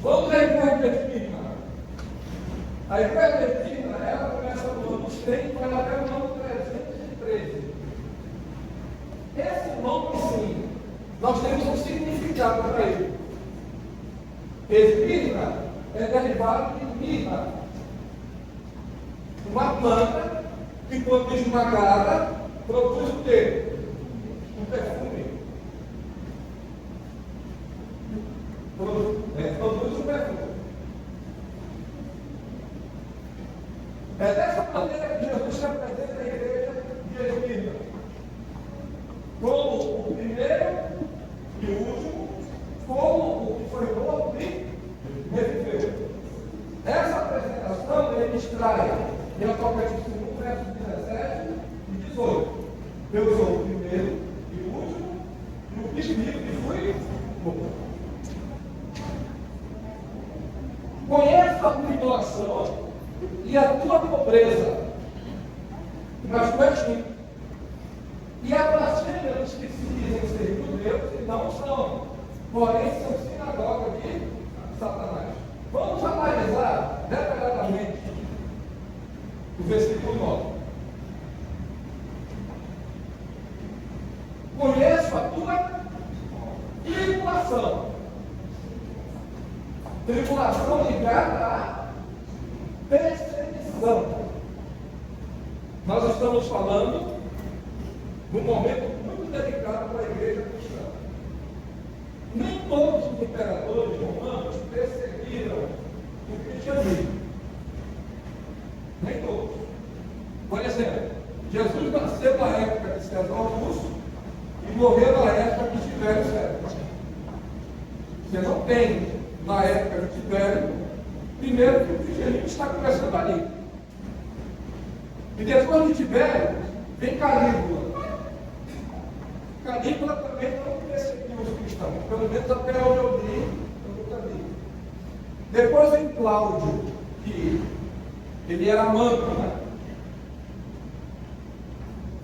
Vamos à igreja Espírita. A igreja Espírita, ela começa no ano 100 e vai até o ano 313. Esse nome, sim, nós temos um significado para ele. Espírita é derivado de mirra, uma planta que, quando esmagada, produz o quê? Um perfume. Produz um perfume. É dessa maneira que Jesus se apresenta à igreja de Espírita, como o primeiro e o último, como o que foi morto e reviveu. Essa apresentação ele extrai em Apocalipse 1, versos 17 e 18. Eu sou o primeiro e o último, e o primeiro que fui morto. Conheça a tribulação e a tua pobreza, mas tu és rico. E a blasfêmia dos que se dizem ser judeus e não são, porém são sinagoga de Satanás. Vamos analisar detalhadamente o versículo 9. Conheço a tua tribulação. Tribulação ligada à perseguição. Nós estamos falando num momento muito delicado para a igreja cristã. Nem todos os imperadores romanos perseguiram o cristianismo. Nem todos. Por exemplo, Jesus nasceu na época de César Augusto e morreu na época de Tibério César. Você não tem, na época de Tibério, primeiro que o cristianismo está começando ali. E depois de Tibério, vem Calígula. Calígula também não perseguiu os cristãos, pelo menos até onde eu li, eu nunca vi. Depois vem Cláudio, que ele era manco, né?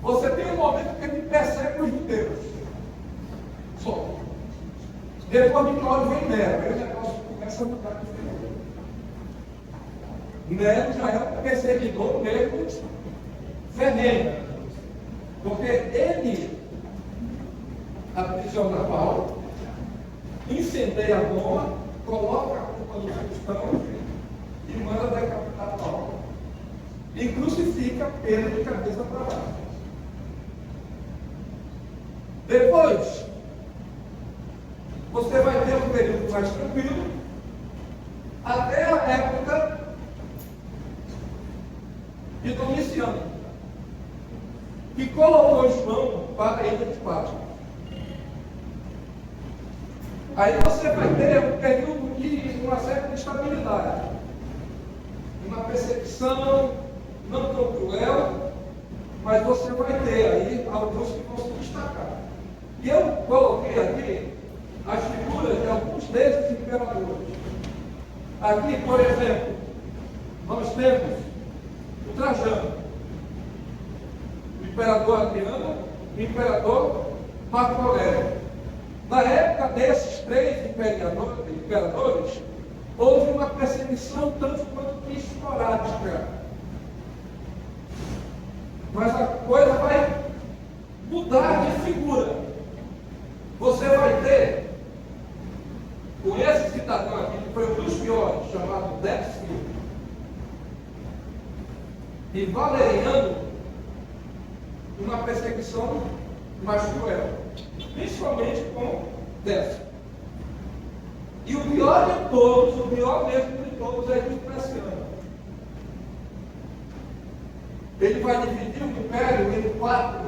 Você tem um momento que ele persegue os judeus. Só. Depois de Cláudio vem Nero, aí o negócio começa a mudar de figura. Nero já é um perseguidor mesmo veneno, porque ele aprisiona Paulo, incendeia Roma, coloca a culpa dos cristãos e manda decapitar Paulo. E crucifica Pedro de cabeça para baixo. Depois, você vai ter um período mais tranquilo, até a época de Domiciano, que colocou João para a ilha de Pátmos. Aí você vai ter um período de uma certa instabilidade, uma perseguição não tão cruel, mas você vai ter aí alguns que vão se destacar. E eu coloquei aqui as figuras de alguns desses imperadores. Aqui, por exemplo, nós temos o Trajano, o imperador Adriano, o imperador Marco Aurélio. Na época desses três imperadores, houve uma perseguição tanto quanto que esporádica. Mas a coisa vai mudar de figura. Você vai ter, com esse cidadão aqui, que foi um dos piores, chamado Décio, e Valeriano, uma perseguição mais cruel, principalmente com Décio. E o pior de todos, o pior mesmo de todos é Diocleciano. Ele vai dividir o império em quatro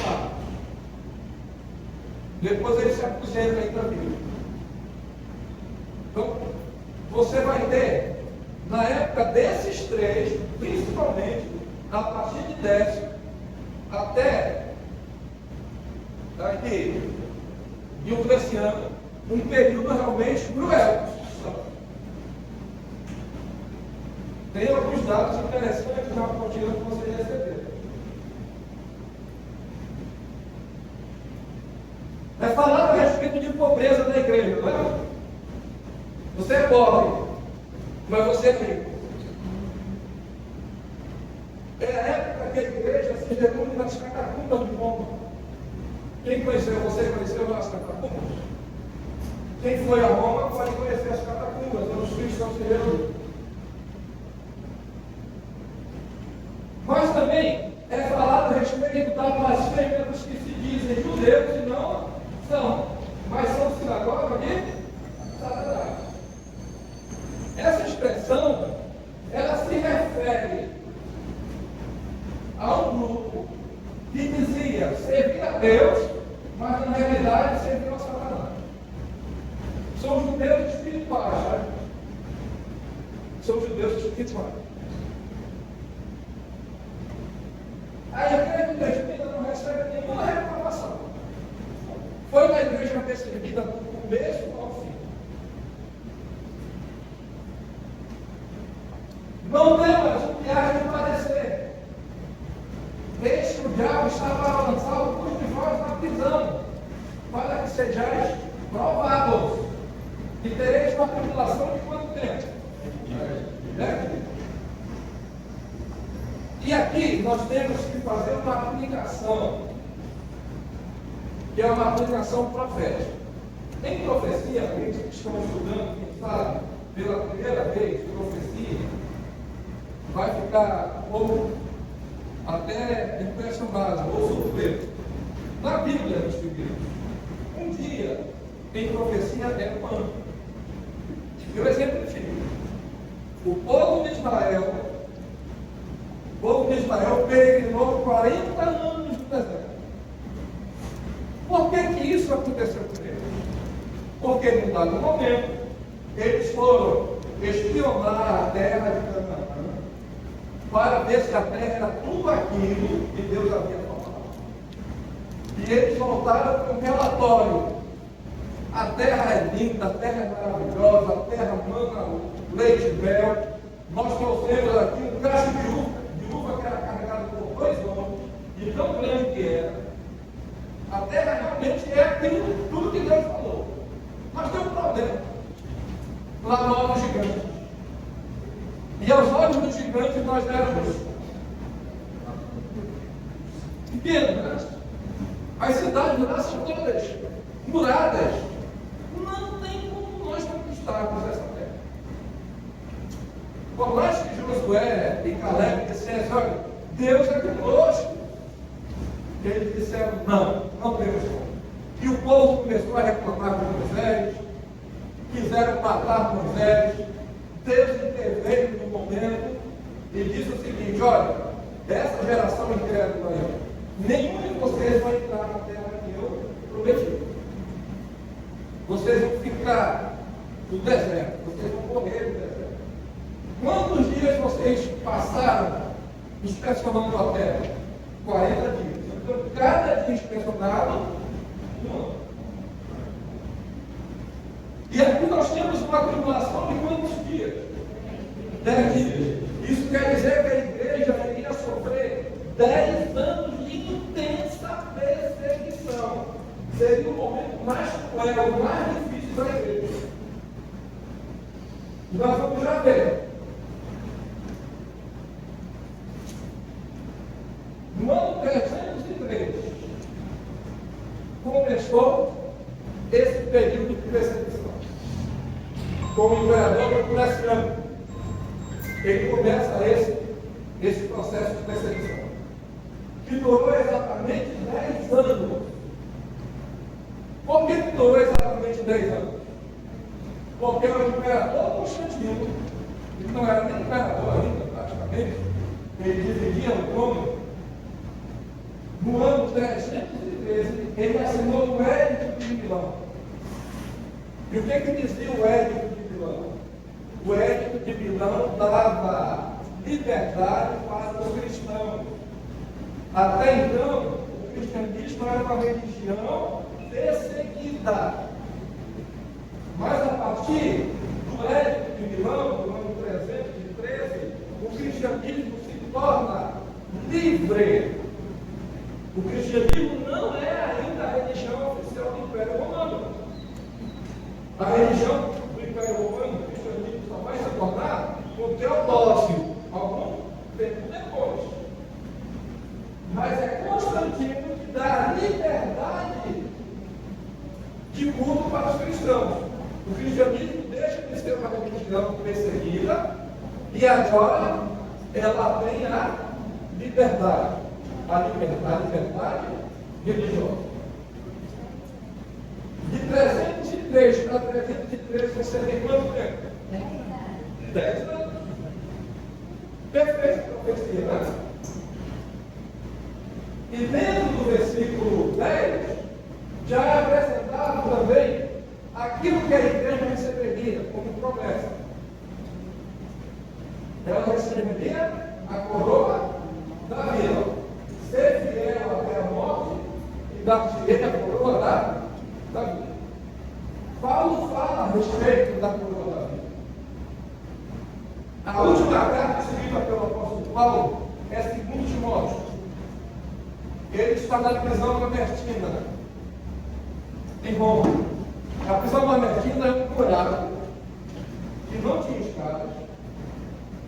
partes. Depois ele se aposenta ainda vivo. Então, você vai ter, na época desses três, principalmente, a partir de Décio, até aqui, Diocleciano, um período realmente cruel. Tem alguns dados interessantes na apostila que vocês receberam. É falar a respeito de pobreza da igreja, não é? Você é pobre, mas você é rico. É a época que a igreja se reúne nas catacumbas de Roma. Quem conheceu, você conheceu as catacumbas? Quem foi a Roma pode conhecer as catacumbas, onde os cristãos se reúnem. Mas também é falado a respeito da blasfêmia dos que se dizem judeus e não são, mas são sinagoga de Satanás. Essa expressão, ela se refere a um grupo que dizia servir a Deus, mas na realidade servir a Satanás. São judeus espirituais, né? São judeus espirituais. A igreja perseguida não recebe nenhuma reclamação. Foi uma igreja perseguida do começo ao fim. Não temas o que há de padecer. Eis que o diabo está para lançar alguns de vós na prisão, para que sejais provados, e tereis uma tribulação de quanto tempo? E aqui nós temos que fazer uma aplicação, que é uma aplicação profética. Em profecia, aqueles que estão estudando, quem sabe, pela primeira vez, profecia, vai ficar um pouco até impressionado ou surpreso. Na Bíblia, meus queridos, um dia em profecia é um ano. Eu exemplifico. O povo de Israel peregrinou 40 anos no deserto. Por que isso aconteceu com eles? Porque, num dado momento, eles foram espionar a terra de Canaã para ver se a terra era tudo aquilo que Deus havia falado. E eles voltaram com um relatório. A terra é linda, a terra é maravilhosa, a terra mana leite e mel. Nós trouxemos aqui um cacho de uva que era carregado por 2 homens, de tão grande que era. A terra realmente é aquilo, tudo que Deus falou. Mas tem um problema. Lá no olho gigante. E aos olhos do gigante nós éramos pequenos, né? As cidades lá são todas muradas. Não tem como nós conquistarmos essa terra. Por mais que Josué e Caleb dissessem, olha, Deus é conosco. Eles disseram, não temos como. E o povo começou a reclamar com Moisés, quiseram matar Moisés. Deus interveio no momento e disse o seguinte, olha, essa geração incrédula aí, nenhum de vocês vai entrar na terra que eu prometi. Vocês vão ficar no deserto, vocês vão morrer no deserto. Quantos dias vocês passaram inspecionando a terra? 40 dias. Então, cada dia inspecionado, um ano. E aqui nós temos uma tribulação de quantos dias? 10 dias. Isso quer dizer que a igreja iria sofrer 10 anos de intensa perseguição. Seria o momento mais cruel, mais difícil da igreja. E nós vamos já ver. No ano 303, começou esse período de perseguição. Com o imperador Diocleciano, ele começa esse processo de perseguição, que durou exatamente 10 anos. Por que durou exatamente 10 anos? Porque o imperador Constantino, que não era nem imperador ainda, praticamente, ele dividia o trono. No ano 313, ele assinou o Edito de Milão. E o que dizia o Edito de Milão? O Edito de Milão dava liberdade para os cristãos. Até então, o cristianismo era uma religião perseguida. Mas a partir do Edito de Milão, do ano 313, o cristianismo se torna livre. O cristianismo não é ainda a religião oficial do Império Romano. A religião do Império Romano por Teodósio, algum tempo depois. Mas é Constantino que dá a liberdade de culto para os cristãos. O cristianismo deixa de ser uma religião perseguida e agora ela tem a liberdade. A liberdade religiosa. De 303 para 313 você tem quanto tempo? 10 anos. Perfeita profecia, né? E dentro do versículo 10, já é apresentado também aquilo que a igreja receberia como promessa. Ela receberia a coroa da vida, ser fiel até a morte e dar-te-ei a coroa da vida. Paulo fala a respeito da coroa da vida. A última carta escrita pelo apóstolo Paulo é 2 Timóteo. Ele está na prisão mamertina, em Roma. A prisão mamertina é um buraco que não tinha escadas,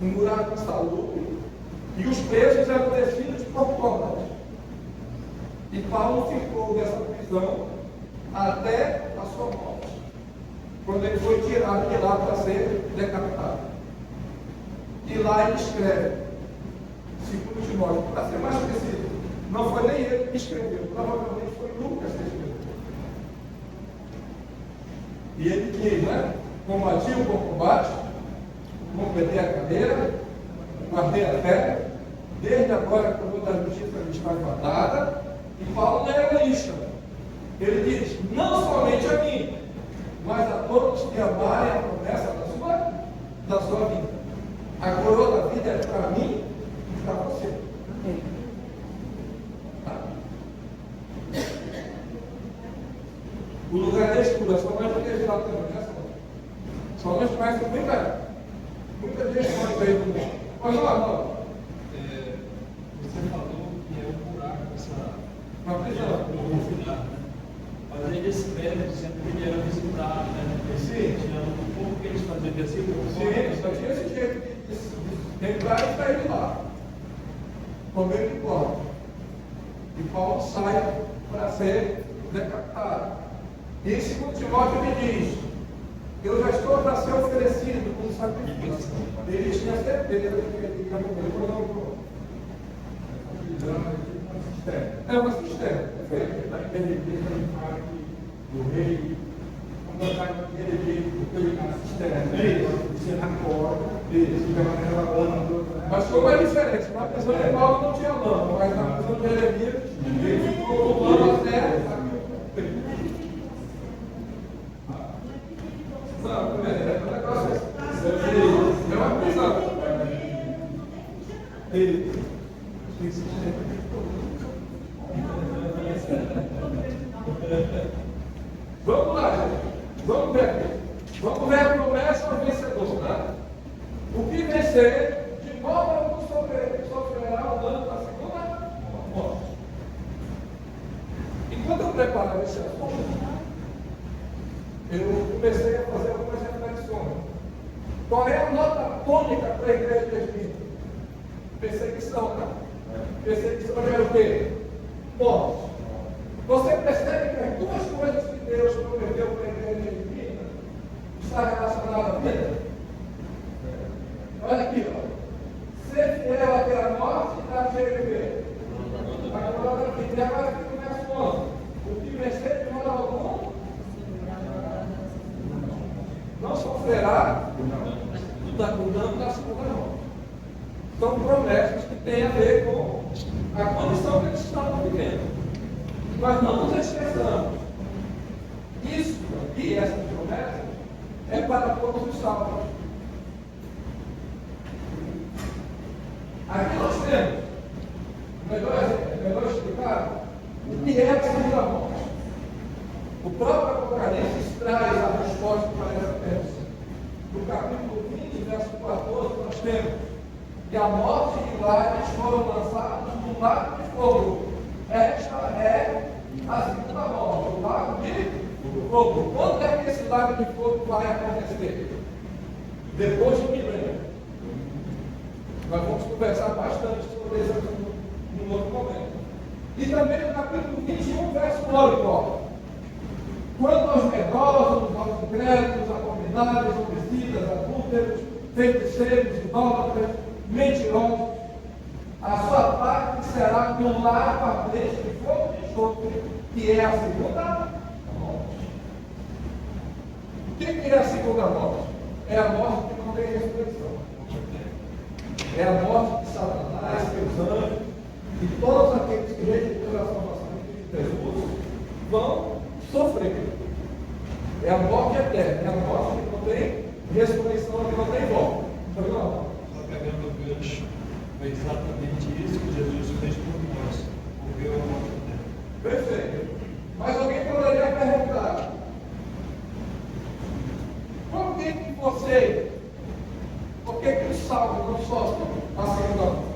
um buraco insalubre, e os presos eram descidos por cordas. E Paulo ficou nessa prisão até a sua morte, quando ele foi tirado de lá para ser decapitado. E lá ele escreve, 2 Timóteo, para ser mais preciso, não foi nem ele que escreveu, provavelmente foi Lucas que escreveu. E ele diz, né? Combati o bom combate, completei a cadeira, guardei a fé, desde agora a coroa da justiça me está guardada. E Paulo não é egoísta. Ele diz, não somente a mim, mas a todos que amarem a promessa da sua vida. A coroa da vida é para mim e para você. O lugar da escura, só nós não temos lá também, né? Só nós conhecemos muita gente mais aí do mundo. Mas não. Você falou que é um buraco Uma prisão. Mas ele escreve dizendo que ele era visitado, né? Sim. O povo que eles faziam versículo. Sim, só tinha esse jeito de entrar e sair de lá. Com medo de corte. E Paulo sai para ser decapitado. E em 2 Timóteo ele diz, eu já estou para ser oferecido como sacrifício. Ele tinha certeza de que ele ia morrer. É uma cisterna. O rei, quando está ele na cisterna, você na corda, fica naquela lama. Mas como é diferente, na prisão de Paulo não tinha lama, mas na prisão de Jeremias, ele ficou com lama até não, é um negócio assim. É uma prisão. Vamos lá, gente. Vamos ver aqui. Vamos ver a promessa do vencedor, né? O que vencer, de modo algum sofrerá o dano da segunda morte. Enquanto eu preparava esse assunto, eu comecei a fazer algumas reflexões. Qual é a nota tônica para a igreja de Espírito? Perseguição, né? Perseguição é o quê? Morte. Você percebe que as duas coisas que Deus prometeu para a igreja de Espírito está relacionada à vida? Olha aqui, ó. Ser fiel até a morte e dar cheio de ver. Agora aqui começa o 11. O que vencer de modo algum não sofrerá o dano da segunda morte. São promessas que têm a ver com a condição que eles estavam vivendo. Mas não nos esqueçamos. Isso aqui, essa promessa, é para todos os salvos. Aqui nós temos, melhor explicado, o que é a segunda morte. O próprio Apocalipse traz a resposta para essa pergunta. No capítulo 20, verso 14, nós temos que a morte e o Hades foram lançados no lago de fogo. Esta é a segunda morte, o lago de fogo. Quando é que esse lago de fogo vai acontecer? Depois do milênio. Nós vamos conversar bastante sobre isso num outro momento. E também no capítulo 21, verso 9, quanto aos medrosos, aos incrédulos, abomináveis, homicidas, adúlteros, feiticeiros, idólatras, mentirosos, a sua parte será no lago ardente de fogo e enxofre, que é a segunda morte. O que é a segunda morte? É a morte que não tem ressurreição. É a morte de Satanás, seus anjos, e todos aqueles que rejeitam a salvação de Jesus vão sofrer. É a morte eterna, é a morte que não tem ressurreição, que não tem volta. Foi não? Só pegando o gancho, foi exatamente isso que Jesus fez por nós. Morreu a morte eterna. Perfeito. Mas alguém poderia perguntar: por que os salvos não sofrem a segunda morte?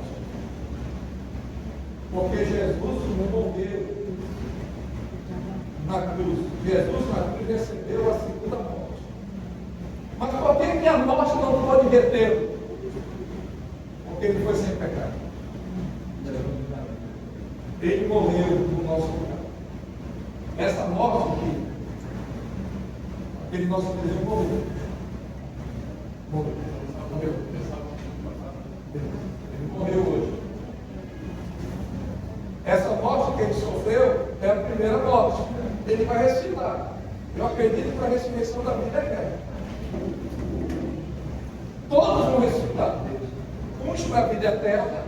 Porque Jesus não morreu na cruz. Jesus na cruz recebeu a segunda morte. Mas por que a morte não pode retê-lo? Porque ele foi sem pecado. Ele morreu no nosso lugar. Essa morte aqui, aquele nosso Deus morreu. Ele morreu hoje. Essa morte que ele sofreu é a primeira morte. Ele vai ressuscitar. Eu acredito que a ressurreição da vida é eterna. Todos vão ressuscitar. Uns para a vida eterna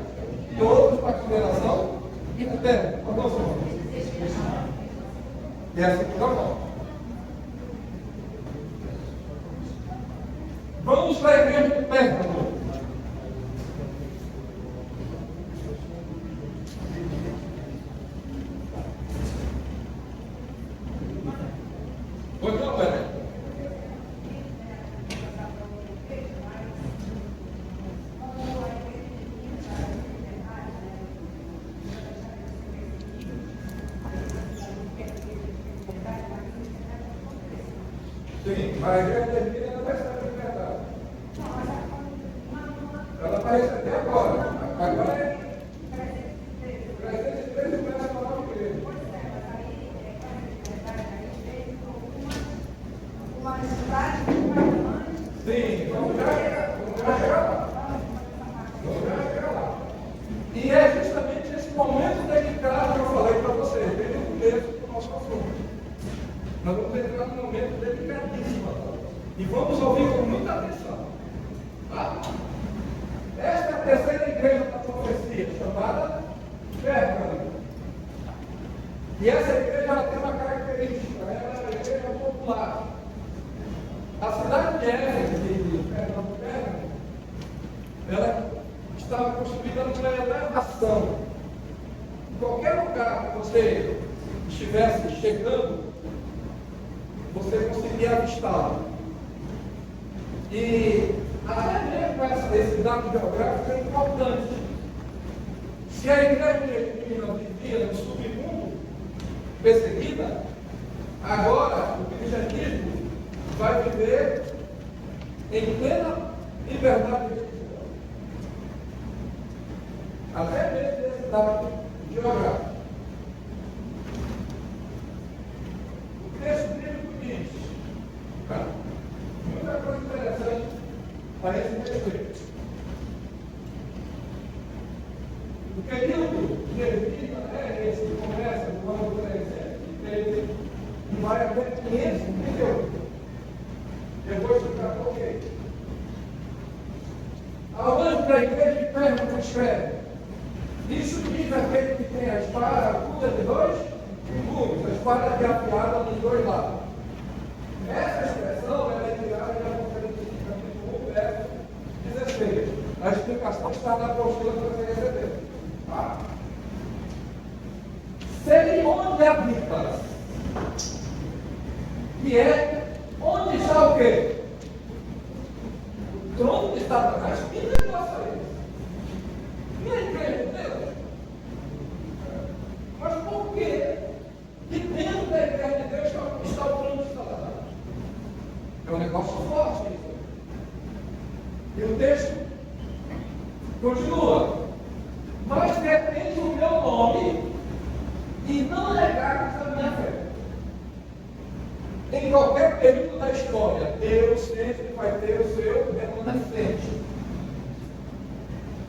e outros para a condenação eterna. É a segunda morte. Vamos para a igreja de Pérgamo. Pois não, Pérgamo. Sim, mas a igreja termina e ela vai sair de liberdade. Ela vai receber agora. Agora é 313 peças para a nova igreja. Sim, vamos já chegar lá. E é justamente esse momento delicado que eu falei para vocês, bem no começo do nosso assunto. Nós vamos entrar num momento delicadíssimo agora. E vamos ouvir com muita atenção. Tá? Esta é a terceira igreja da profecia, chamada Pérgamo. E essa igreja ela tem uma característica, ela é uma igreja popular. A cidade de Éfeso, de Pérgamo, ela estava construída numa elevação. Em qualquer lugar que você estivesse chegando, você conseguia avistá-la. E até mesmo esse dado geográfico é importante. Se a igreja de Minas vivia no submundo, perseguida, agora o cristianismo vai viver em plena liberdade religiosa. Até mesmo esse dado geográfico. O texto bíblico diz, muita coisa interessante a esse respeito. O período de Ermita é esse que começa no ano 313 e vai até 538. Eu vou explicar por quê. Ao anjo da igreja de Pérgamo escreve: isso diz aquele que tem a espada aguda de dois gumes, a espada que é afiada nos dois lados. Essa expressão é tirada da Apocalipse capítulo 1, verso 16. A explicação está na apostila que você recebeu. Tá? Seria onde habita, que é onde está o quê? O trono de Satanás. Que negócio é esse? Minha igreja de Deus. Mas por quê que dentro da igreja de Deus está o trono de Satanás? É um negócio forte isso. E o texto Continua. Mas depende do meu nome e não negar a minha fé. Em qualquer período da história, Deus sempre vai ter o seu remanescente.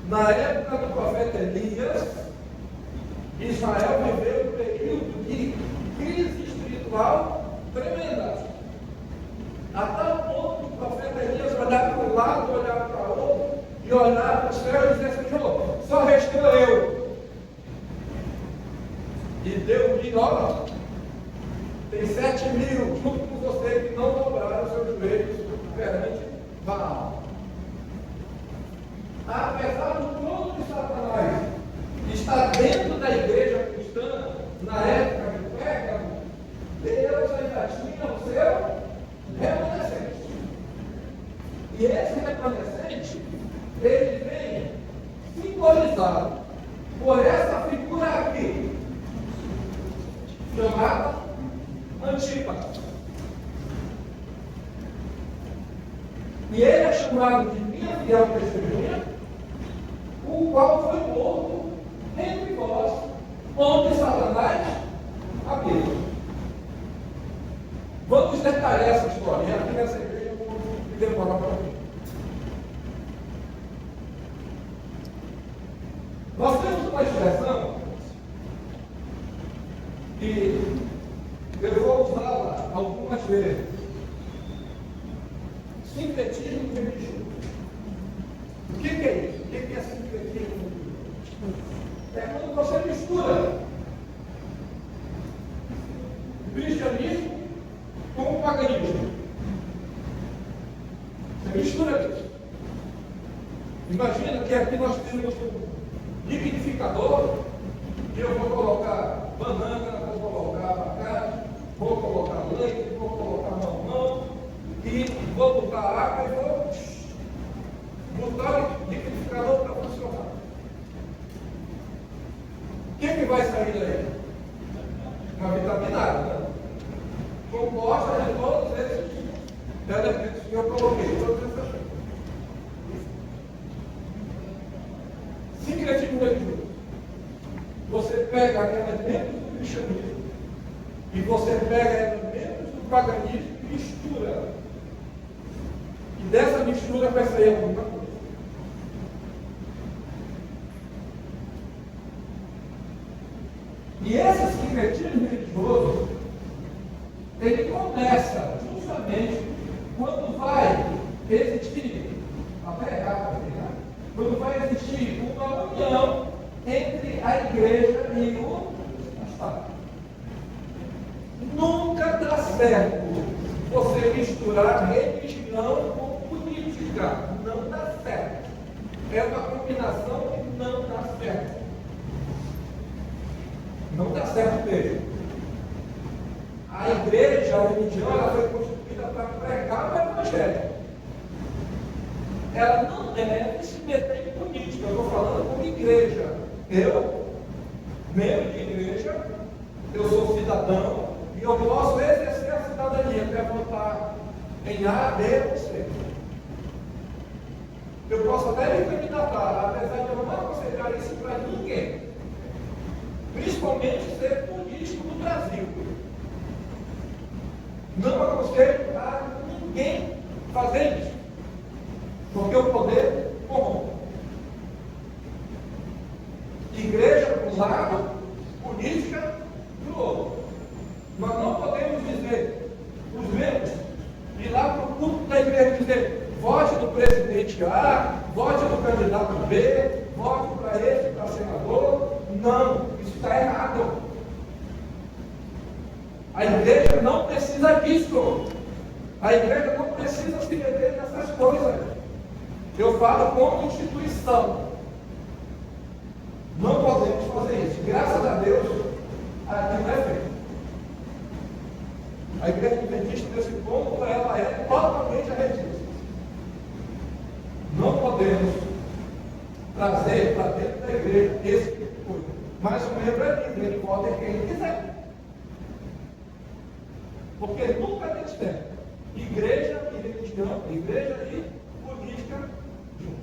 Na época do profeta Elias, Israel viveu um período de crise espiritual tremenda. A tal ponto que o profeta Elias olhava para um lado, olhava para o outro, e olhava para o céu e dizia: Senhor, só restou eu. E Deus diz: olha, tem 7.000 junto com você que não dobraram seus joelhos perante Baal. Apesar do trono de Satanás estar dentro da igreja cristã, na época de Pérgamo, Deus ainda tinha o seu remanescente. E esse remanescente, ele vem simbolizado por essa figura aqui, chamada Antipas. E ele é chamado de minha fiel testemunha, o qual foi morto entre vós, onde Satanás habita. Vamos detalhar essa história. Aqui nessa igreja eu vou demorar para mim. Nós temos uma expressão que eu vou usá-la algumas vezes. Sincretismo religioso. O que é isso? O que é sincretismo religioso? É quando você mistura o cristianismo com o paganismo. Você mistura isso. Imagina que aqui nós temos um liquidificador, e eu vou colocar banana, vou colocar abacate, vou colocar leite, vou colocar mamão, e vou botar água e vou botar o liquidificador para funcionar. O que vai sair daí? Uma vitaminada, né? Composta de todos esses elementos que eu coloquei, todas essas coisas. Sincretismo religioso. Você pega elementos do cristianismo e você pega elementos do paganismo e mistura. E dessa mistura vai sair alguma coisa. E esse sincretismo religioso, ele começa justamente quando vai existir, até errado, quando vai existir uma união entre a igreja e o Estado. Nunca dá certo você misturar religião com política. Não dá certo. É uma combinação que não dá certo. Não dá certo mesmo. A igreja, a religião, ela foi constituída para pregar o evangelho. Ela não deve se meter em política. Eu estou falando como igreja. Eu, membro de igreja, eu sou cidadão e eu posso exercer a cidadania para votar em A, B ou C. Eu posso até me candidatar, apesar de eu não aconselhar isso para ninguém. Principalmente ser político do Brasil. Não aconselho a ninguém fazer isso. Porque o poder corrompe. Igreja para um lado, política para o outro. Nós não podemos dizer, os membros, ir lá para o culto da igreja e dizer: vote no presidente A, vote no candidato B, vote para esse, para senador. Não, isso está errado. A igreja não precisa disso. A igreja não precisa se meter nessas coisas. Eu falo como instituição. Não podemos fazer isso. Graças a Deus, aqui não é feito. A igreja adventista, nesse ponto, ela é totalmente arrependida. Não podemos trazer para dentro da igreja esse tipo de coisa. Mas o membro é livre, ele pode quem ele quiser. Porque nunca tem certo. Igreja e religião, igreja e política junto.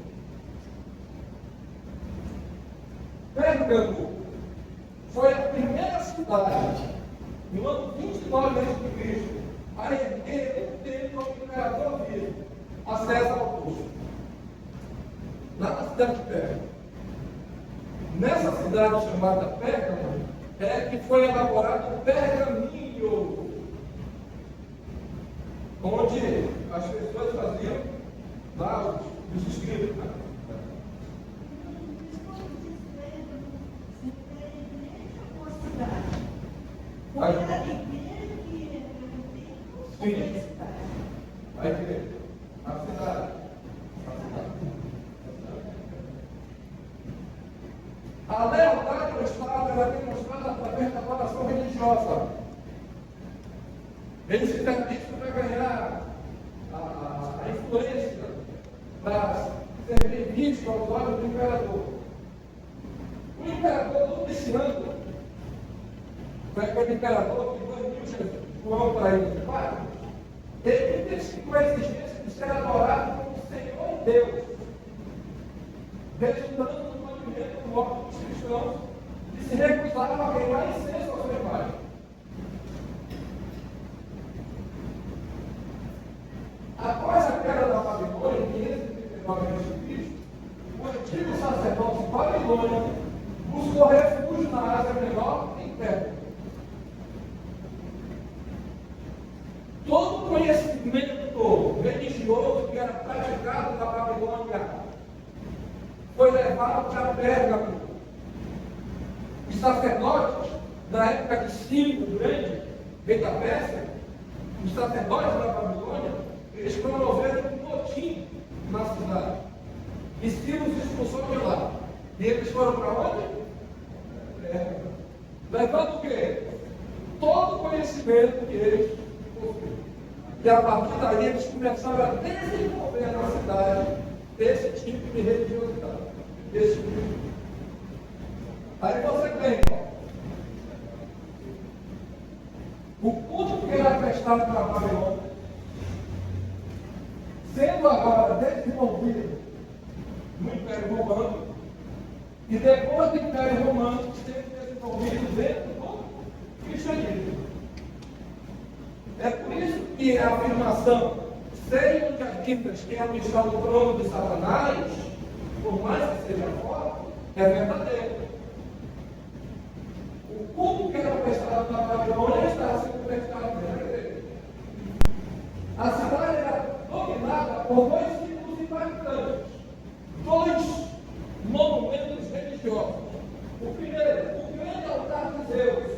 Pérgamo foi a primeira cidade, no ano 29 a.C., a erguer o templo ao imperador vivo, a César Augusto, lá na cidade de Pérgamo. Nessa cidade chamada Pérgamo é que foi elaborado o pergaminho, onde as pessoas faziam lá os escritos. Vai. Sim. Vai ver. A cidade. A lealdade do Estado era demonstrada através da adoração religiosa. Eles fizeram isso para ganhar a influência, para ser visto aos olhos do imperador. O imperador Domiciano foi aquele imperador que baniu João para ele de Paz. Ele identificou a exigência de ser adorado como Senhor e Deus, resultando no banimento do voto dos cristãos que se recusaram a queimar incenso à sua imagem. Após a queda da Babilônia, em 539 a.C., o antigo sacerdote babilônico buscou refúgio na Ásia Menor em Pérgamo. Todo o conhecimento religioso que era praticado na Babilônia foi levado para Pérgamo. Os sacerdotes, na época de Ciro o Grande, rei da Pérsia, os sacerdotes da Babilônia, eles promoveram um motim na cidade. E Ciro os expulsou de lá. E eles foram para onde? Pérgamo. Levando o quê? Todo o conhecimento que eles possuíam. E a partir daí eles começaram a desenvolver na cidade esse tipo de religiosidade. Esse tipo de... Aí você tem, o culto que era prestado para a Babilônia, sendo agora desenvolvido no Império Romano, e depois do Império Romano sendo desenvolvido dentro do cristianismo. É por isso que a afirmação sejam de artistas que é está no trono de Satanás, por mais que seja forte, é verdadeiro. O culto que era prestado na Babilônia está sendo prestado na igreja. A cidade era dominada por dois símbolos impactantes, dois monumentos religiosos. O primeiro, o grande altar de Zeus.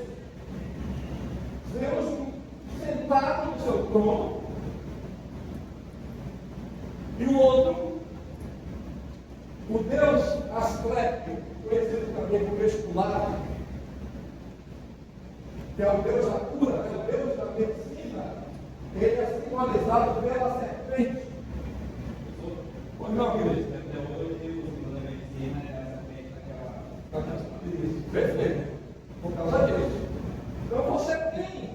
Zeus sentado no seu trono. E o outro, o Deus Asclepio, conhecido também como Esculapio, que é o Deus da cura, é o Deus da medicina, ele é simbolizado pela serpente. Pois não, querido? Perfeito. Por causa disso. Então você tem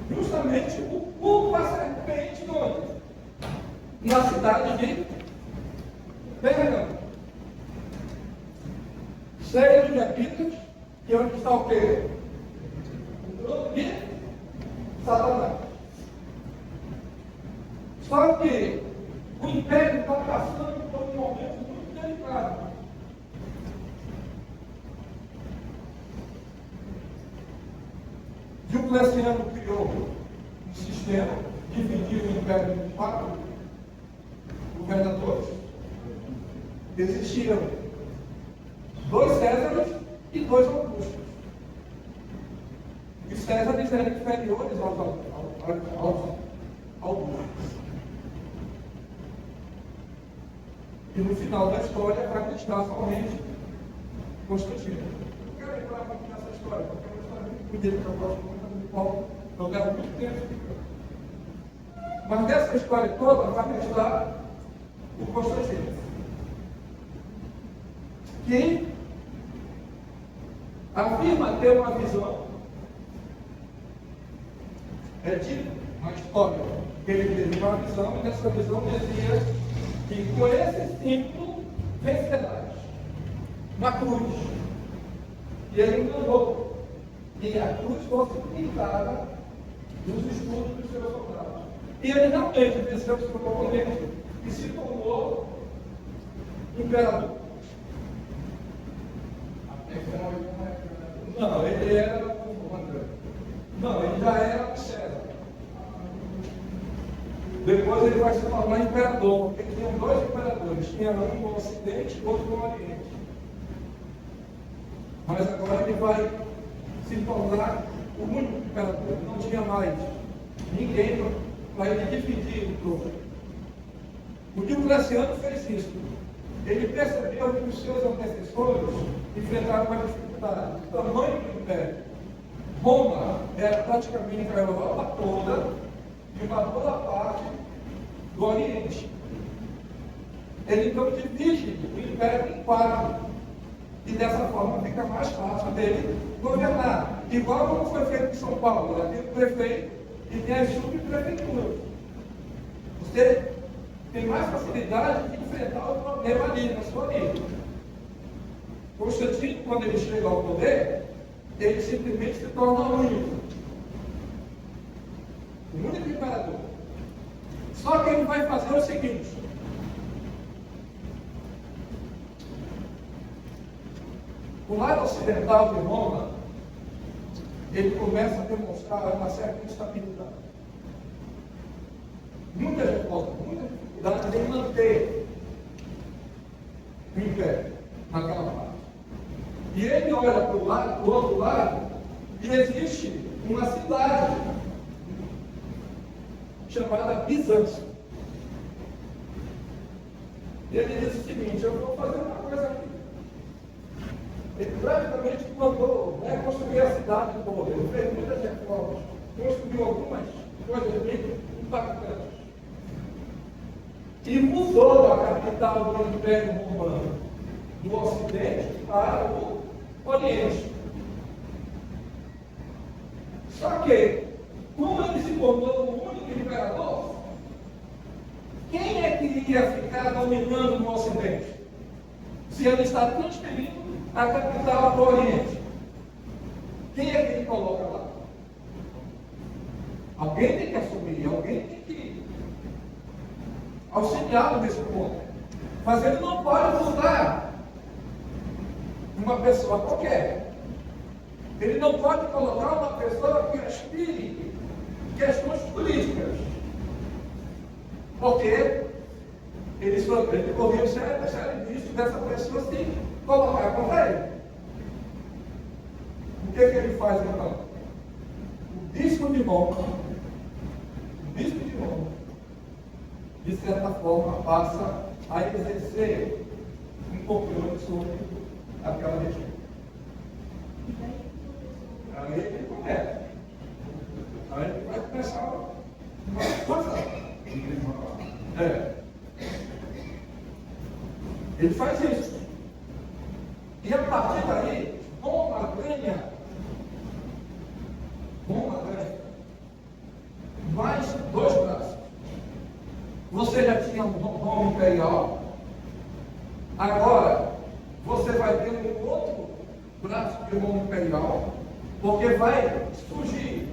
justamente o culto à serpente onde? Na cidade de Pérgamo. Cheio de epítetos, que é onde está o quê? O trono de Satanás. Só que o império está passando por um momento muito delicado. Diocleciano criou um sistema, dividiu o império em 4 governadores. Existiam 2 Césares e 2 Augustos. Os Césares eram inferiores aos Augustos. E no final da história vai estar somente Constantino. Eu quero entrar muito nessa história, porque é uma história muito bonita que eu gosto muito do qual eu quero muito tempo. Mas nessa história toda vai estar o Constantino, que afirma ter uma visão. É dito na história que ele teve uma visão, e nessa visão dizia que com esse símbolo vencerás. uma cruz. E ele mandou que a cruz fosse pintada nos escudos dos seus soldados. E ele realmente venceu o seu oponente e se tornou imperador. Não, ele era o André. Não, ele já era o César. Depois ele vai se tornar imperador, porque tinham dois imperadores, tinha um no Ocidente e outro no Oriente. Mas agora ele vai se tornar o único imperador, não tinha mais ninguém para ele dividir o trono. O Diocleciano fez isso. Ele percebeu que os seus antecessores enfrentaram uma dificuldade, o tamanho do império. Roma era praticamente a Europa toda e uma boa parte do Oriente. Ele então divide o império em quatro. E dessa forma fica mais fácil dele governar. Igual como foi feito em São Paulo, né? Tem o prefeito e tem as subprefeituras. Você tem mais facilidade de enfrentar o problema ali, na sua língua. Constantino, quando ele chega ao poder, ele simplesmente se torna único. O único imperador. Só que ele vai fazer o seguinte: o lado ocidental de Roma, ele começa a demonstrar uma certa instabilidade. Muita revolta, muita dificuldade em manter o império naquela parte. E ele olha para o outro lado, e existe uma cidade chamada Bizâncio. E ele diz o seguinte: eu vou fazer uma coisa aqui. Ele praticamente mandou construir a cidade toda. Ele fez muitas reformas, construiu algumas coisas bem impactantes. E mudou a capital do Império Romano do Ocidente para o Oriente. Só que, como ele se tornou o único imperador, quem é que ia ficar dominando no Ocidente? Se ele está transferindo a capital para o Oriente, quem é que ele coloca lá? Alguém tem que assumir, alguém tem que auxiliá-lo nesse ponto. Mas ele não pode mudar uma pessoa qualquer. Ele não pode colocar uma pessoa que aspire questões políticas. Porque ele corria o sério risco dessa pessoa se colocar contra ele. O que ele faz então? O bispo de Roma, de certa forma, passa a exercer um controle sobre aquela região. Aí ele começa. Aí ele vai começar uma coisa. Ele faz isso. E a partir daí, Roma ganha mais dois braços. Você já tinha um Roma imperial, agora você vai ter um outro braço de Roma imperial, porque vai surgir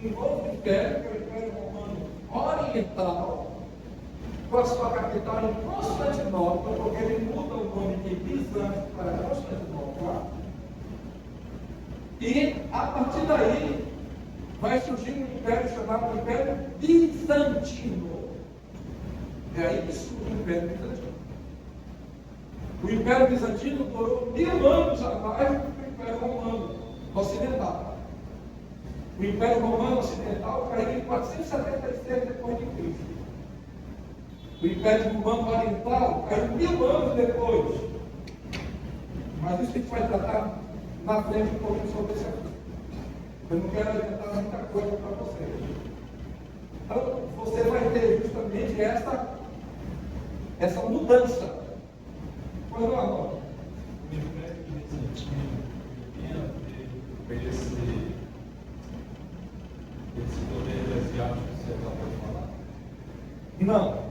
um novo império, que é o Império Romano Oriental, com a sua capital em Constantinopla, porque ele muda o nome de Bizâncio para Constantinopla. E a partir daí vai surgir um império chamado Império Bizantino. É aí que surge o Império Bizantino. O Império Bizantino durou 1000 anos a mais do que o Império Romano Ocidental. O Império Romano Ocidental caiu em 476 depois de Cristo. O Império Romano Oriental caiu 1000 anos depois. Mas isso a gente vai tratar na frente um pouquinho sobre esse assunto. Eu não quero adiantar muita coisa para vocês. Então, você vai ter justamente essa mudança. Pois não, agora. O Império Bizantino teve esse poder asiático que você acabou de falar? Não.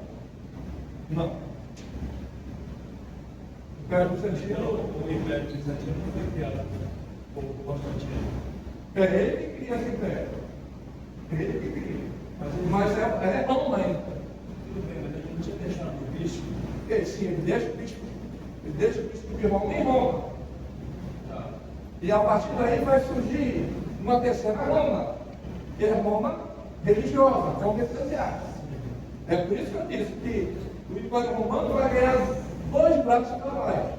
Império Bizantino. O Império Bizantino não foi criado por Constantino. É ele que cria esse império. É ele que cria. Mas é Roma ainda. Tudo bem, mas ele não tinha deixado o bispo. Sim, ele deixa o bispo de Roma em Roma. Tá. E a partir daí vai surgir uma terceira Roma, que é a Roma religiosa, Roma eclesiástica. É por isso que eu disse que o Império Romano vai ganhar dois braços trabalhos: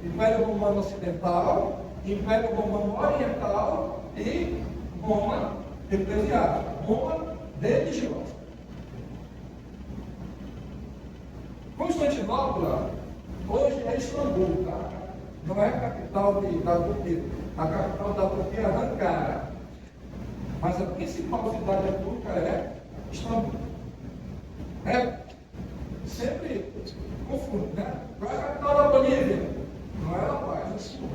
Império Romano Ocidental, Império Romano Oriental e Roma eclesiástica, Roma religiosa. Constantinopla hoje é Istambul, tá? Não é a capital da Turquia. A capital da Turquia é Ankara. Mas a principal cidade turca é Istambul. Sempre confundo, né? Qual é a capital da Bolívia? Não é La Paz, é Sul.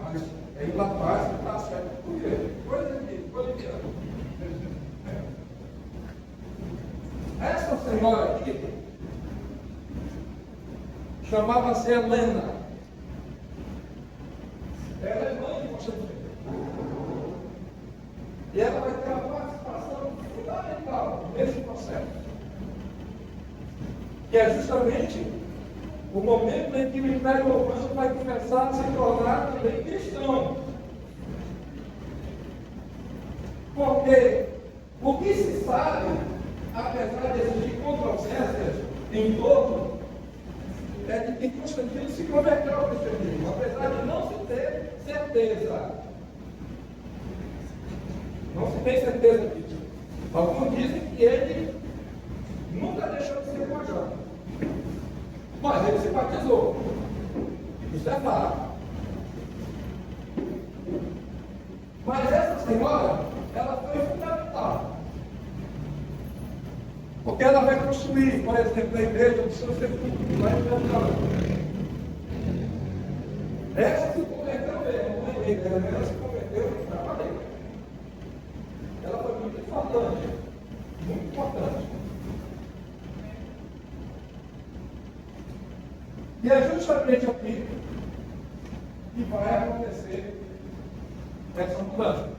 Mas é em La Paz que está certo. Por quê? Coisa de boliviano. Essa senhora aqui chamava-se Helena. Ela é mãe de Constantino. E ela vai ter uma participação fundamental nesse processo. Que é justamente o momento em que o Império Romano vai começar a se tornar também cristão. Porque o que se sabe, apesar de existir controvérsias em torno, é de que Constantino se converteu ao cristianismo, apesar de não se ter certeza. Não se tem certeza disso. Alguns dizem que ele nunca deixou de ser pagão. Mas ele se batizou. Isso é fato. Mas essa senhora, ela foi fundamental. Porque ela vai construir, por exemplo, a igreja do seu sepulcro, lá em Jerusalém. Essa se converteu mesmo, não é igreja, ela se converteu e trabalhou. Ela foi muito importante, muito importante. E é justamente aqui que vai acontecer essa mudança.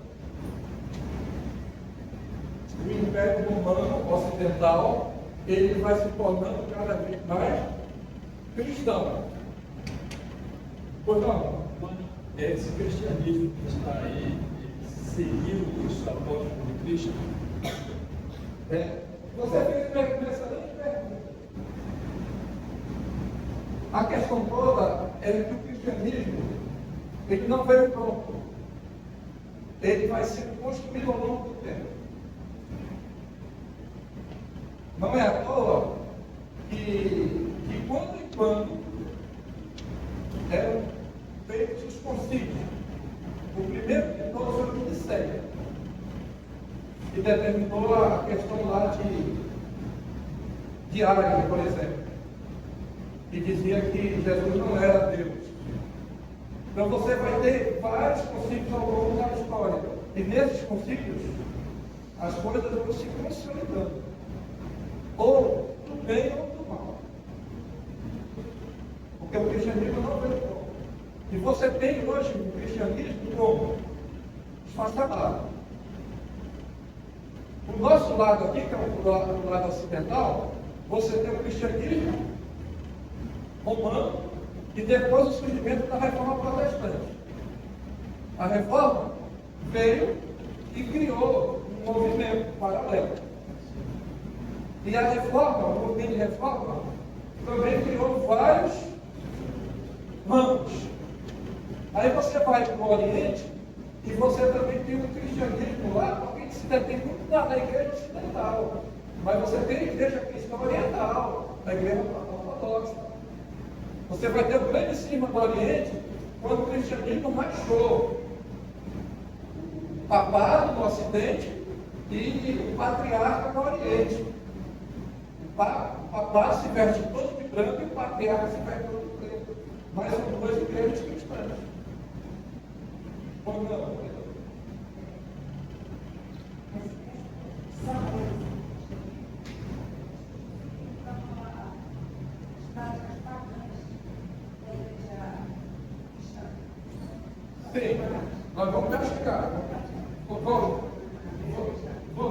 O Império Romano Ocidental, ele vai se tornando cada vez mais cristão. Pois não? Esse cristianismo que está aí seguiu os apóstolos de Cristo. Você fez uma excelente pergunta. A questão toda é que o cristianismo, ele não veio pronto. Ele vai sendo construído ao longo do tempo. Não é à toa que quando em quando eram feitos os concílios. O primeiro de todos foi o Nicéia, que determinou a questão lá de Árabe, por exemplo, que dizia que Jesus não era Deus. Então você vai ter vários concílios ao longo da história. E nesses concílios, as coisas vão se consolidando. Ou do bem ou do mal. Porque o cristianismo não veio pronto. E você tem hoje o cristianismo como esfacelado. O nosso lado aqui, que é o lado ocidental, você tem o cristianismo romano e depois o surgimento da reforma protestante. A reforma veio e criou um movimento paralelo. E a reforma, o movimento de reforma, também criou vários ramos. Aí você vai para o Oriente e você também tem o cristianismo lá, porque se detém muito na igreja ocidental. Mas você tem a igreja cristã oriental, a igreja ortodoxa. Você vai ter o grande cisma do Oriente quando o cristianismo marchou. O papado no Ocidente e o patriarca no Oriente. O papado se veste todo de branco e o patriarca se veste todo de preto. Mas são duas igrejas cristãs. Ou não? Nós vamos castigar. Vou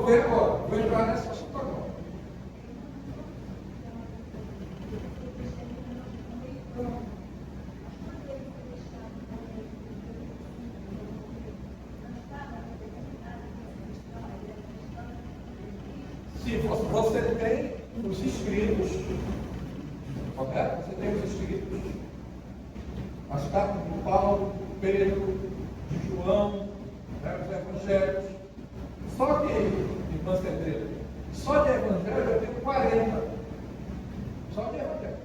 ver agora, vou entrar nessa assunto agora. Se você tem os escritos, correto? Você tem os escritos, as cartas de Paulo, de Pedro, de João, né, os evangelhos. Só que, irmã Centeira, só de evangelho eu tenho 40. Só de evangelho.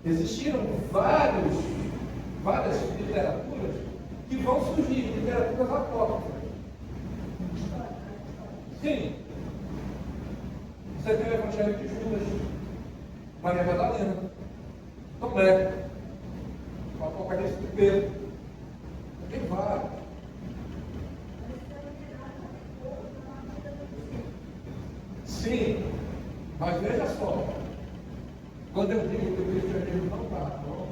Existiram várias literaturas que vão surgir, literaturas apócrifas. Sim. Você tem o Evangelho de Judas, Maria Madalena, Tomé, o Apocalipse de Pedro. Tem vários. Sim, mas veja só. Quando eu digo que o cristianismo não está pronto,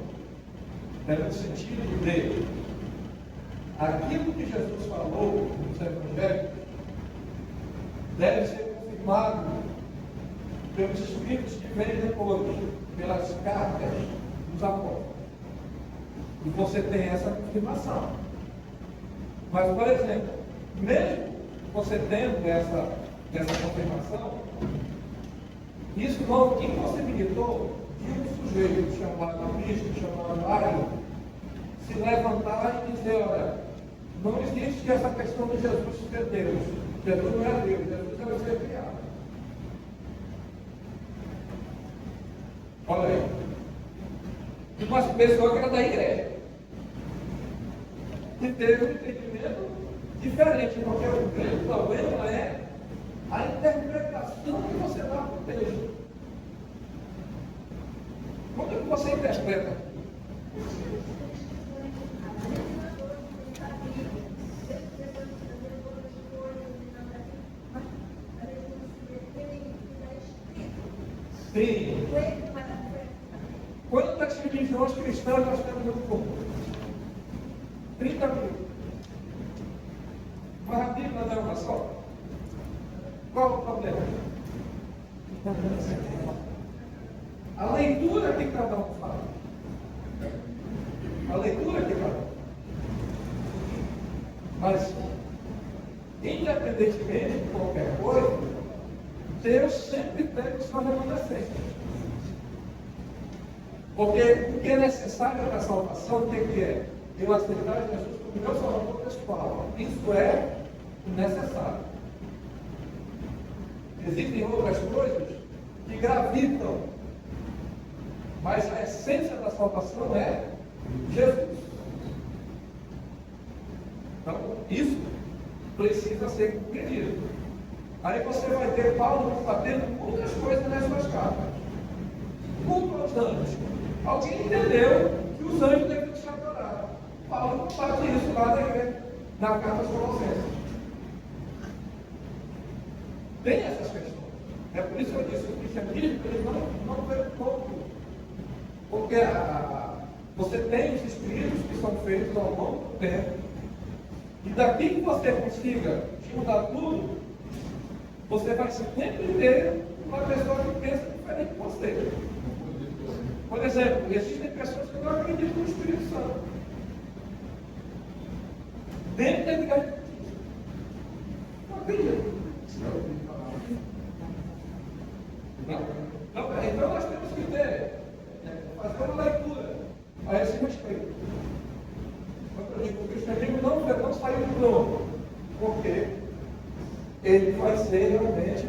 é no sentido de aquilo que Jesus falou nos evangelhos deve ser confirmado pelos Espíritos que vêm depois, pelas cartas dos apóstolos. E você tem essa confirmação. Mas, por exemplo, mesmo você tendo essa confirmação, isso não impossibilitou de um sujeito chamado Cristo, chamado Ariano, se levantar e dizer, olha, não existe essa questão de Jesus ser Deus. Jesus não é Deus, Jesus é o ser criado. Olha aí. E uma pessoa que era da igreja. E teve um entendimento diferente, porque o grande problema é a interpretação que você dá para o texto. Como é que você interpreta? Sim. Quantas religiões cristãs nós temos no mundo? 30 mil. Mas a Bíblia não é uma só. Qual o problema? A leitura que cada um faz. A leitura que cada um. Mas, independentemente de qualquer coisa, Deus sempre tem os seus remanescentes. Porque o que é necessário para a salvação, o que é? Eu aceitar Jesus como meu salvador pessoal. Isso é necessário. Existem outras coisas que gravitam, mas a essência da salvação é Jesus. Então, isso precisa ser compreendido. Aí você vai ter Paulo combatendo muitas coisas nas suas cartas. Culto aos anjos. Alguém entendeu que os anjos devem ser adorados. Paulo combate isso lá na carta aos Colossenses. Tem essas questões. É por isso que eu disse que o cristianismo ele não veio todo. Porque você tem os espíritos que são feitos ao longo do tempo. E daqui que você consiga juntar tudo, você vai sempre ter uma pessoa que pensa diferente de você. Por exemplo, existem pessoas que não acreditam no Espírito Santo. Dentro da igreja. Não acreditam. Então nós temos que fazer uma leitura a esse respeito. Eu digo, o cristianismo não saiu do novo, porque ele vai ser realmente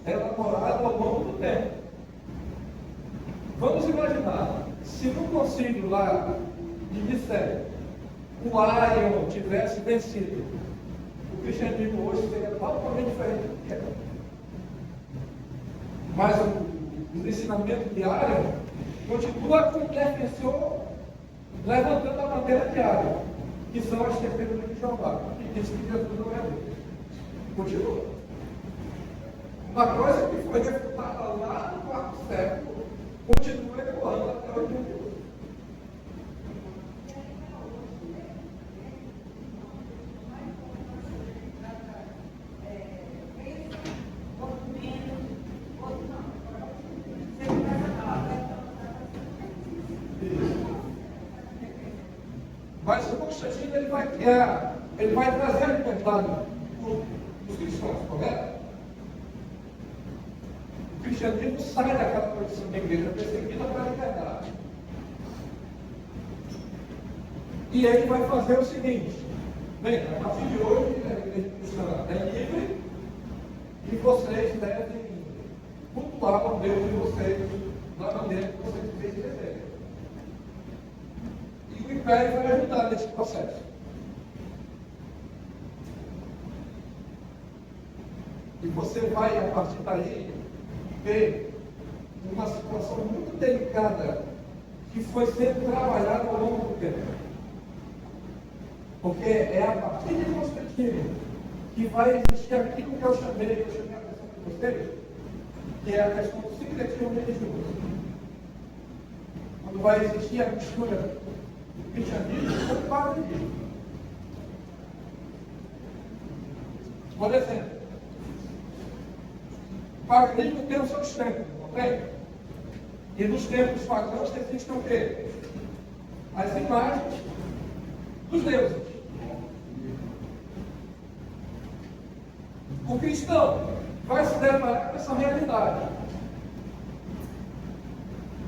elaborado ao longo do tempo. Vamos imaginar, se no concílio lá de Nicéia o Arion tivesse vencido, o cristianismo hoje seria totalmente diferente do que era. Mas o ensinamento de Arion continua com o defensor levantando a bandeira de Arion, que são as testemunhas de Jeová, que diz que Jesus não é Deus. Continua. Uma coisa que foi refutada lá no quarto século, continua ecoando até hoje em dia. Constantino ele vai trazer a liberdade dos cristãos, correto? O cristianismo sai daquela condição de igreja perseguida para a liberdade. E ele vai fazer o seguinte: bem, a partir de hoje a igreja cristã é livre e vocês devem cultuar o Deus de vocês da maneira que vocês desejam. E o Império vai ajudar nesse processo. E você vai, a partir daí, ver uma situação muito delicada que foi sendo trabalhada ao longo do tempo. Porque é a partir de Constantino que vai existir aquilo que eu chamei a atenção de vocês, que é a questão do sincretismo religioso. Quando vai existir a mistura do cristianismo com o paganismo. Por exemplo, o paganismo tem os seus templos, ok? E nos templos pagãos existem o quê? As imagens dos deuses. O cristão vai se deparar com essa realidade.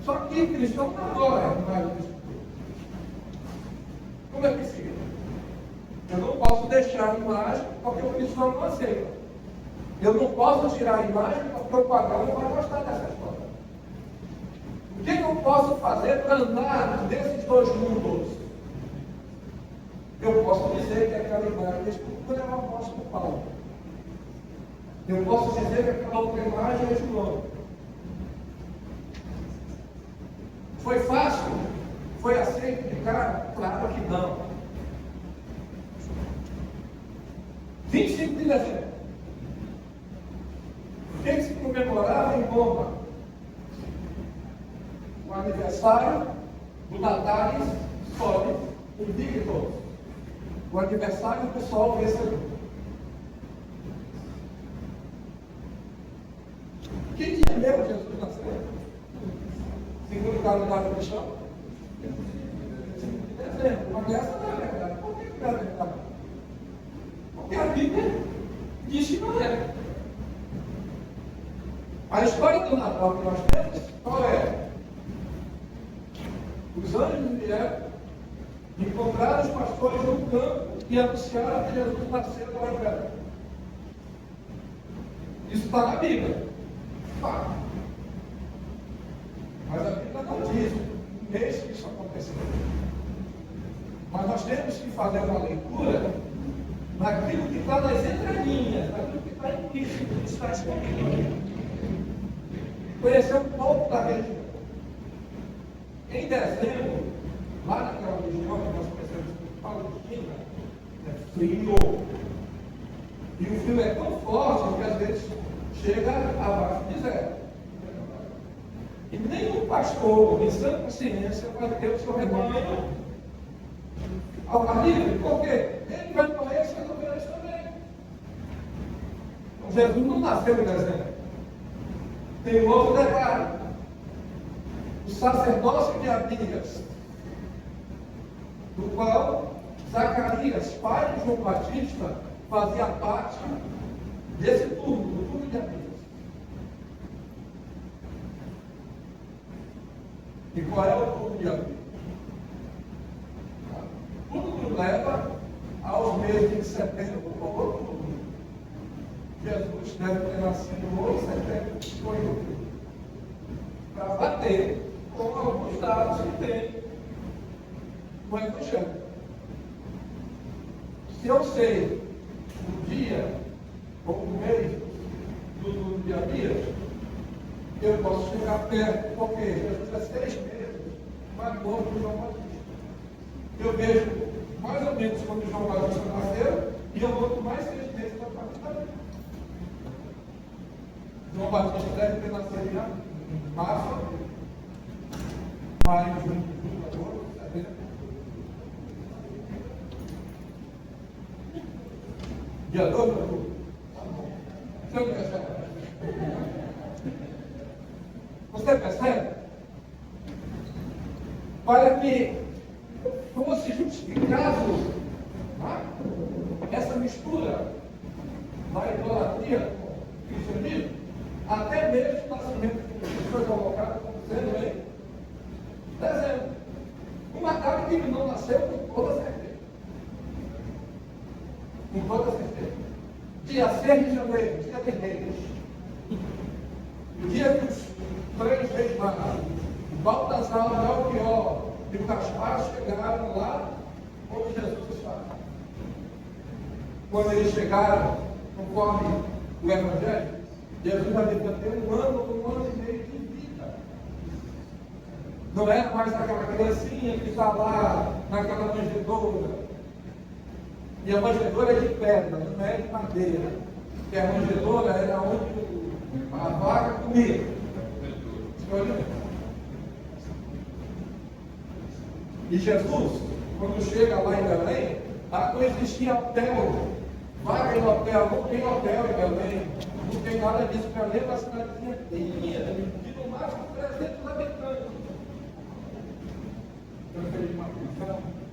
Só que o cristão não adora a imagem disso tudo. Como é possível? Eu não posso deixar a imagem porque o cristão não aceita. Eu não posso tirar a imagem porque o pagão não vai gostar dessa história. O que eu posso fazer para andar nesses dois mundos? Eu posso dizer que aquela imagem desse tudo é o apóstolo Paulo. Eu posso dizer que aquela outra imagem é João. Foi fácil? Foi aceito de cara? Claro que não. 25 de dezembro. O que se comemorava em Roma? O aniversário do Natalis Solis Invictus. O aniversário do sol vencedor. Que dia mesmo Jesus nasceu? Segundo o calendário cristão? 25 de dezembro. Mas essa não é verdade. Por que não é verdade? Porque a Bíblia diz que não é. A história do Natal que nós temos, qual é? Os anjos vieram, encontraram os pastores no campo e anunciaram que Jesus nasceu do Evangelho. Isso está na Bíblia. Fato. Mas a Bíblia não diz o mês que isso aconteceu. Mas nós temos que fazer uma leitura naquilo que está nas entrelinhas, naquilo que está implícito, que está escondido. Conhecer um pouco da região. Em dezembro, lá naquela região que nós conhecemos como Palestina, é frio. E o frio é tão forte que às vezes chega abaixo de zero. E nenhum pastor, em sã consciência, vai ter o seu rebanho ao ar livre. Por quê? Ele vai morrer se resolver isso também. Então, Jesus não nasceu em dezembro. Tem um outro detalhe. O sacerdócio de Abias, do qual Zacarias, pai de João Batista, fazia parte desse turno, do turno de Abias. E qual é o turno de Abias? Tudo leva aos meses de setembro ou outubro. Jesus deve ter nascido ou em setembro ou em outubro. Para bater com alguns dados que tem no Evangelho. Se eu sei o dia ou o mês do dia a dia, eu posso chegar perto, porque Jesus é 6 meses mais novo que João Batista. Eu vejo mais ou menos quando João Batista nasceu e eu volto mais 6 meses para partir dali. João Batista deve ter nascido em março, maio, junho, julho, agosto, setembro. Dia 2 de outubro. Você não percebe? Você percebe? Para que fosse justificado harmonia com o cristianismo, até mesmo o nascimento de Cristo foi colocado como sendo em dezembro. Uma data que ele não nasceu com toda certeza. Com toda certeza. Dia 6 de janeiro, dia de Reis. O dia que os 3 reis magos, Baltazar, Melchior e o Gaspar chegaram lá onde Jesus estava. Quando eles chegaram, conforme o Evangelho, Jesus já devia ter um ano e meio de vida. Não era mais aquela criancinha que está lá naquela manjedoura. E a manjedoura é de pedra, não é de madeira. Porque a manjedoura era onde a vaca comia. E Jesus, quando chega lá em Belém, não existia hotel. Vaga em hotel, não tem hotel em Belém. Não tem nada disso. Belém é uma cidadezinha pequenininha, de no máximo 300 habitantes.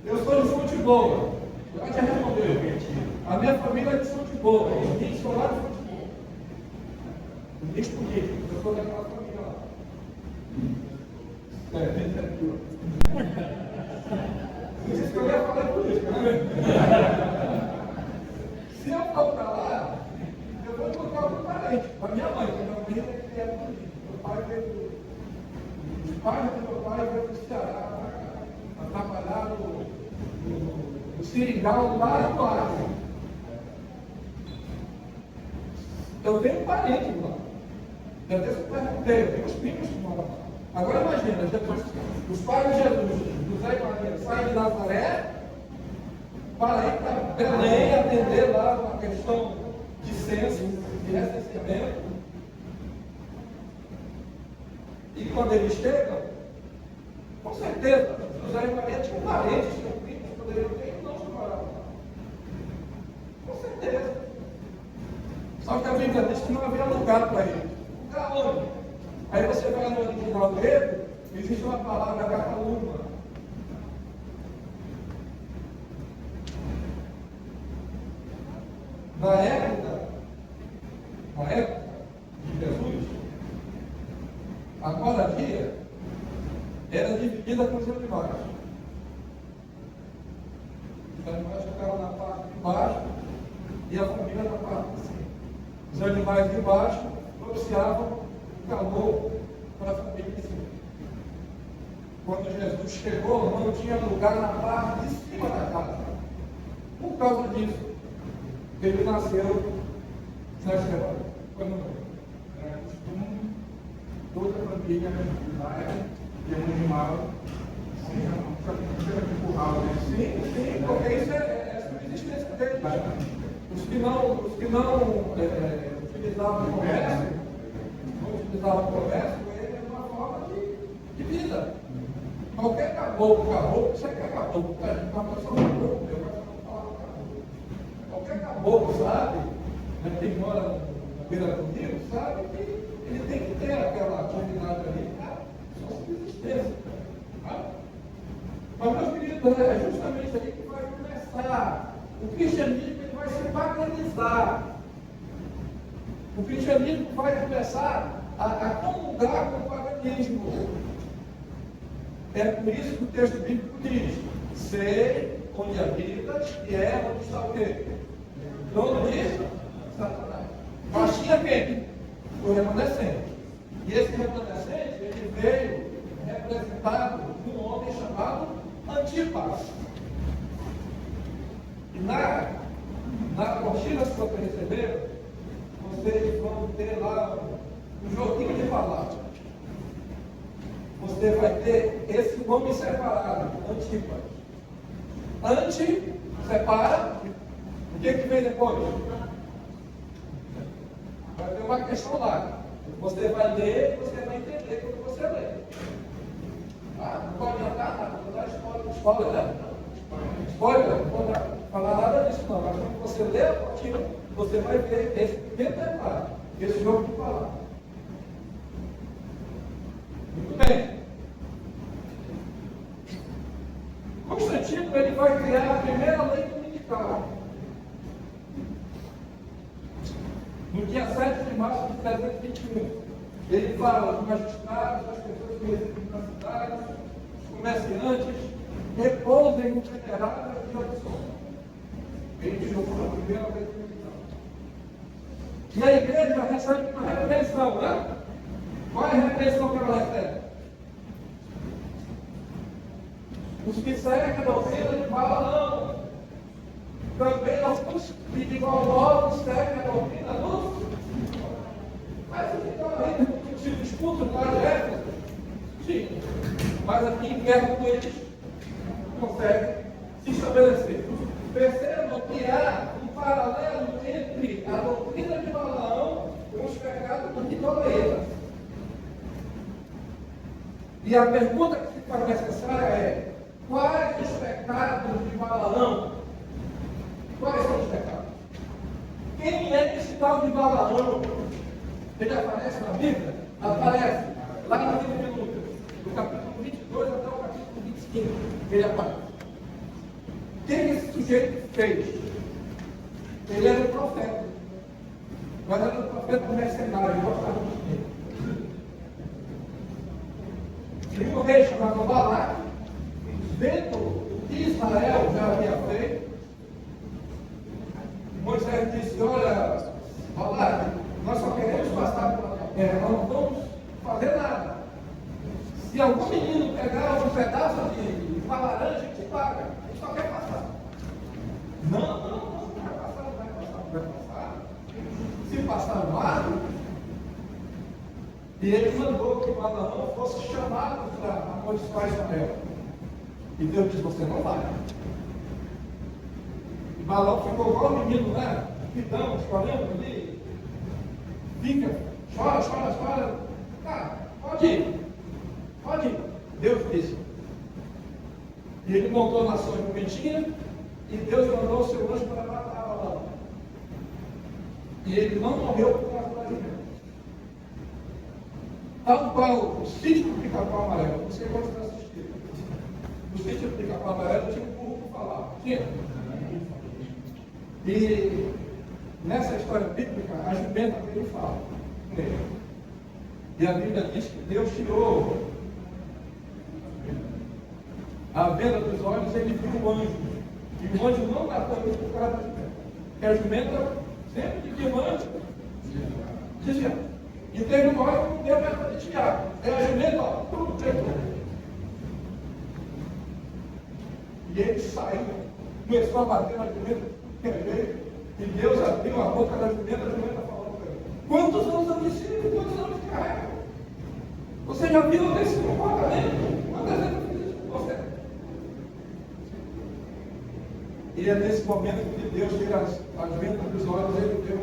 Eu sou de futebol. Já te respondeu. A minha família é de futebol. Eu sou lá de futebol. Não escolhi. Eu sou daquela família lá. Por isso que eu ia falar política, né? Se eu for para lá, eu vou encontrar algum parente. A minha mãe, que não veio, que é política. Meu pai veio. Os pais do meu pai veio do Ceará para trabalhar no Seringal, lá no Acre. Eu tenho parente lá. Já desse eu perguntei, eu tenho os primos que moram lá. Agora imagina, Jesus, os pais de Jesus, José e Maria, saem de Nazaré para ir para Belém atender lá uma questão de censo, de recenseamento. E quando eles chegam, com certeza, José e Maria tinham parentes, tinham primos, poderiam ter irmãos que moravam lá. Com certeza. Só que a Bíblia diz que não havia lugar para eles. Lugar onde? Aí você vai no original grego, existe uma palavra cataluma. Na época de Jesus, a moradia era dividida com os animais. Os animais ficavam na parte de baixo e a família na parte de cima. Os animais de baixo propiciavam calor para a família de cima. Quando Jesus chegou, não tinha lugar na parte de cima da casa. Por causa disso, ele nasceu na semana. Quando era costume, toda a família judaica ia animal, empurrava. Sim, porque isso é a existência deles. Os que não utilizavam o comércio, utilizava o comércio, ele é uma forma de vida. Qualquer caboclo, você quer caboclo, uma pessoa caboclo, eu gosto de falar caboclo. Qualquer caboclo sabe, né, quem mora na beira do rio, sabe que ele tem que ter aquela atividade ali para sua subsistência. Tá? Mas, meus queridos, é justamente aí que vai começar. O cristianismo ele vai se paganizar. O cristianismo vai começar a comungar com o paganismo. É por isso que o texto bíblico diz: sei onde habitas e é onde está o quê? Dono disso? Satanás. Mas tinha quem? O remanescente. E esse remanescente, ele veio representado por um homem chamado Antipas. E na apostila que vocês receberam, vocês vão ter lá um joguinho de palavras. Você vai ter esse nome separado, Antipas. Anti, separa. O que vem depois? Vai ter uma questão lá. Você vai ler, você vai entender quando você lê. Não pode adiantar nada, não dá spoiler. Spoiler, não vou falar nada disso não. Mas quando você lê a apostila, você vai ver esse pequeno detalhe, esse jogo de palavras. Muito bem. Constantino ele vai criar a primeira lei dominical. No dia 7 de março de 1921. Ele fala dos magistrados, das pessoas que residem na cidade, dos comerciantes, repousem inveteradas de opções. Ele tirou pela primeira vez da eleição. E a igreja recebe uma repreensão, né? Qual é a repreensão que ela recebe? Os que seguem a doutrina de Balaão. Também alguns que de igual modo seguem a doutrina dos. Mas o que estava aí se disputa no lado de Éfeso? Sim. Mas aqui em guerra com eles conseguem se estabelecer. Percebam que há um paralelo entre a doutrina de Balaão e os pecados do Nicolaíta. E a pergunta que se faz necessária é: quais os pecados de Balaão? Quais são os pecados? Quem é esse tal de Balaão? Ele aparece na Bíblia? Aparece lá no livro de Lucas, do capítulo 22 até o capítulo 25. Ele aparece. O que esse sujeito fez? Ele era um profeta. Mas era um profeta mercenário, ele gostava de dinheiro. E um rei chamado Balaque, vendo o que Israel já havia feito, Moisés disse: olha, Balaque, nós só queremos passar pela terra, nós não vamos fazer nada. Se algum menino pegar um pedaço de uma laranja, a gente paga. A gente só quer passar. Não vai passar, não vai passar. Se passar no ar, e ele mandou que Balaão fosse chamado para amaldiçoar Israel. E Deus disse: você não vai. E Balaão ficou igual o menino, né? Pidão, chorando ali. Fica, chora. Tá, pode ir. Deus disse. E ele montou nações jumentinhas, e Deus mandou o seu anjo para matar Balaão. E ele não morreu por causa da jumenta. Tal qual o sítio do Pica-Pau Amarelo, não sei quantos assistiram. No sítio do Pica-Pau Amarelo tinha um burro para falar. Tinha. E nessa história bíblica, a jumenta que ele fala com ele. E a Bíblia diz que Deus tirou a venda dos olhos, ele viu o anjo. E o anjo não matou ele por causa da jumenta. Porque a jumenta sempre que viu o anjo, dizia. E teve uma hora que não deu mais para desviar. Aí a jumenta, ó, tudo pegou. E ele saiu, começou a bater na jumenta. E Deus abriu a boca da jumenta falou para ele: quantos anos eu ensino, quantos anos eu carrego? Você já viu esse comportamento? Quantas vezes eu fiz isso com você? E é nesse momento que Deus tira a jumenta dos olhos, ele deu.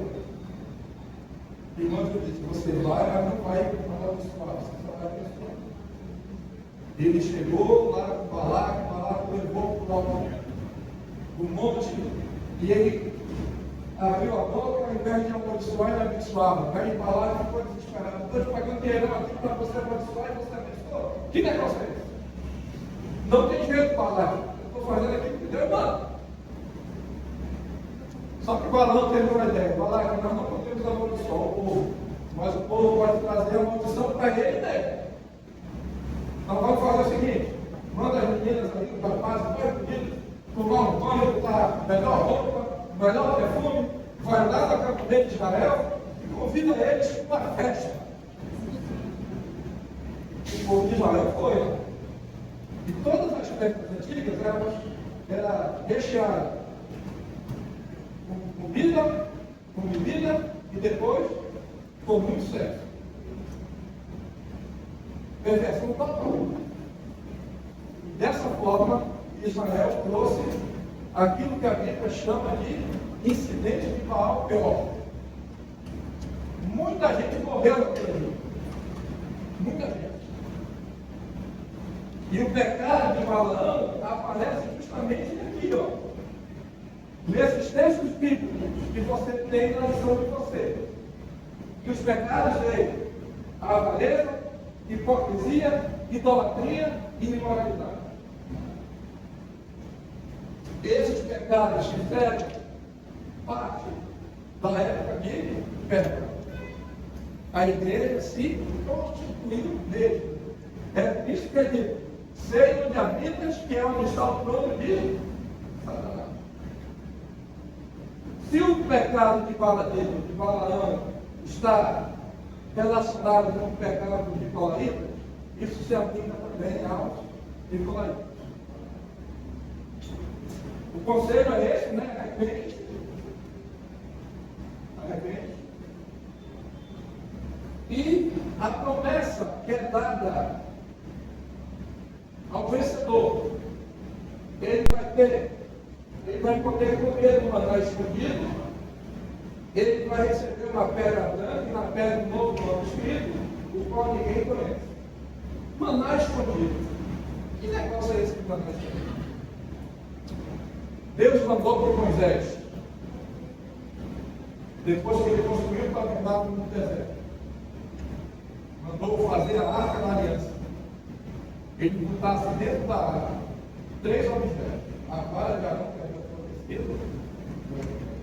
E o anjo disse: você vai, mas não vai amaldiçoar, você só vai abençoar. Ele chegou lá com Balaque levou para o alto do monte. E ele abriu a boca, ao invés de amaldiçoar, ele abençoava. Aí Balaque ficou desesperado: estou te pagando dinheiro aqui para você abençoar e você abençoou. Que negócio é esse? Não tem jeito, Balaque. Eu estou fazendo aqui porque Deus manda. Só que Balaão teve uma ideia: Balaque, nós não podemos amaldiçoar o povo, mas o povo pode trazer a maldição para ele mesmo. Então vamos fazer o seguinte: manda as meninas ali, os rapazes, dois meninos, tomar um banho, botar melhor roupa, melhor perfume, vai lá no acampamento de Israel e convida eles para uma festa. O povo de Israel foi. E todas as festas antigas eram recheadas com bebida e depois com muito sexo. Perversão total. E dessa forma, Israel trouxe aquilo que a Bíblia chama de incidente de Baal Peor. Muita gente morreu naquele dia. Muita gente. E o pecado de Balaão aparece justamente aqui, ó. Nesses textos bíblicos que você tem na lição de você. Que os pecados dele, a avareza, hipocrisia, idolatria e imoralidade. Esses pecados fizeram parte da época de Pedro. A igreja se constituiu nele. É isso que ele diz. Sei onde habitas, que é onde está o trono de Satanás. Se o pecado de Balaão está relacionado com o pecado de Nicolaítas, isso se aplica também aos Nicolaítas. O conselho é esse, né? Arrepende. E a promessa que é dada ao vencedor, ele vai poder comer do maná escondido, ele vai receber uma pedra branca e na pedra um novo nome escrito, o qual ninguém conhece. Maná escondido. Que negócio é esse de maná escondido? Deus mandou para Moisés, depois que ele construiu o tabernáculo no deserto, mandou fazer a arca da aliança. Ele botasse dentro da arca 3 objetos: a vara de Arão, que havia fornecido,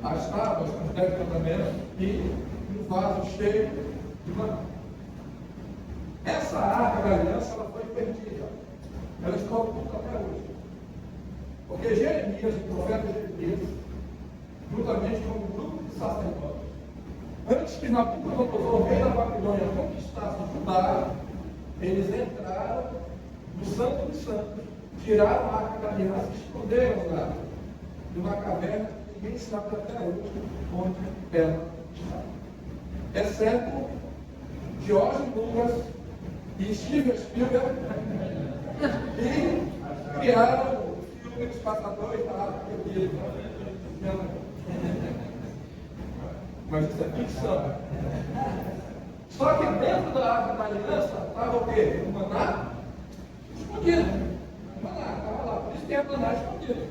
as tábuas, os 10 mandamentos e um vaso cheio de maná. Essa arca da aliança ela foi perdida. Ela está oculta até hoje. Porque Jeremias, o profeta Jeremias, juntamente com um grupo de sacerdotes, antes que Nabucodonosor, rei da Babilônia, conquistasse Judá, eles entraram no Santo dos Santos, tiraram a arca da aliança e esconderam lá, numa caverna que ninguém sabe até hoje onde ela está. Exceto George Lucas e Steven Spielberg, e criaram o filme Os Caçadores da Arca Perdida. Mas isso é ficção. Só que dentro da arca da aliança estava o quê? O maná escondido. O maná estava lá, por isso que é maná escondido.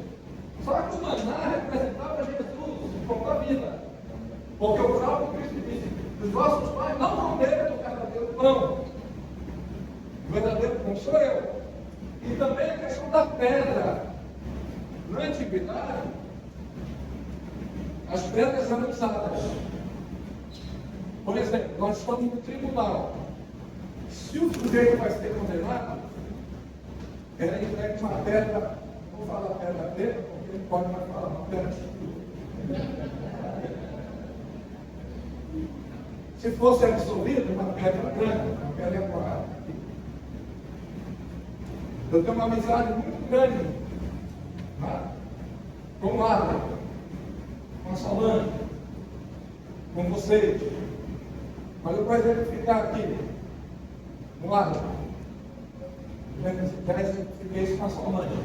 Só que o maná representava Jesus, o pão da vida. Porque o próprio Cristo disse: os vossos pais não comeram do verdadeiro pão. O verdadeiro pão sou eu. E também a questão da pedra. Na antiguidade, as pedras eram usadas. Por exemplo, nós estamos no tribunal. Se o sujeito vai ser condenado, era entregue uma pedra, vou falar pedra preta, porque ele pode mais falar uma pedra escura. Se fosse absolvido, uma pedra branca, uma pedra quadrada. Eu tenho uma amizade muito grande, né? Com o Marlon, com a Solange, com vocês. Mas eu gosto de ficar aqui, no lado. Eu fiquei isso com a Solange.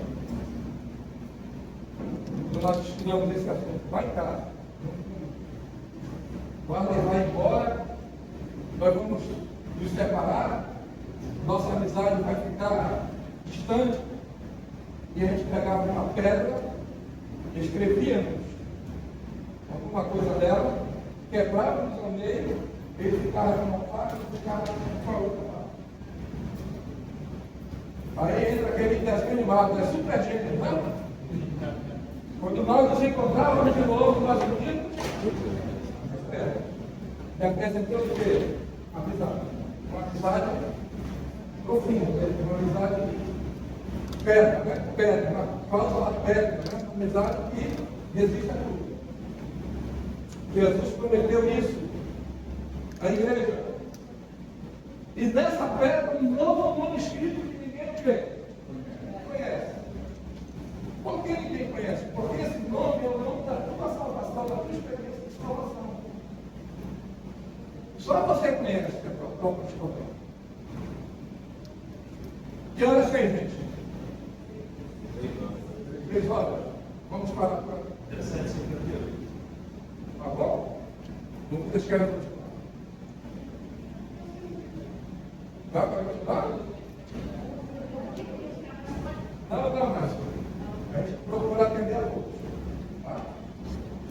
Quando nós estudamos esse assunto, vai em casa. O Marlon vai embora, nós vamos nos separar, nossa amizade vai ficar distante, e a gente pegava uma pedra, escrevíamos alguma coisa dela, quebrávamos ao meio, ele ficava numa parte e ficava com a outra parte. Aí entra aquele desenho animado, é super gente, não? Quando nós nos encontrávamos de novo, nós unimos, representando o quê? Amizade. Uma amizade profunda, uma amizade pedra, né? Pedra, uma causa da pedra, né? Uma amizade que resiste a tudo. Jesus prometeu isso à igreja. E nessa pedra, um novo nome escrito que ninguém conhece. Por que ninguém conhece? Porque esse nome é o nome da tua salvação, da tua experiência de salvação. Só você conhece que é a tua própria história. Que horas tem, gente? 3 horas. Vamos parar por aqui. 17h58. Tá bom? Não vocês querem continuar? Dá para continuar? Não dá mais. A gente procura atender a todos. Tá?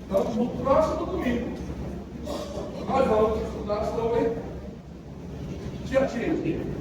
Então, no próximo domingo, nós vamos estudar sobre Tiatira.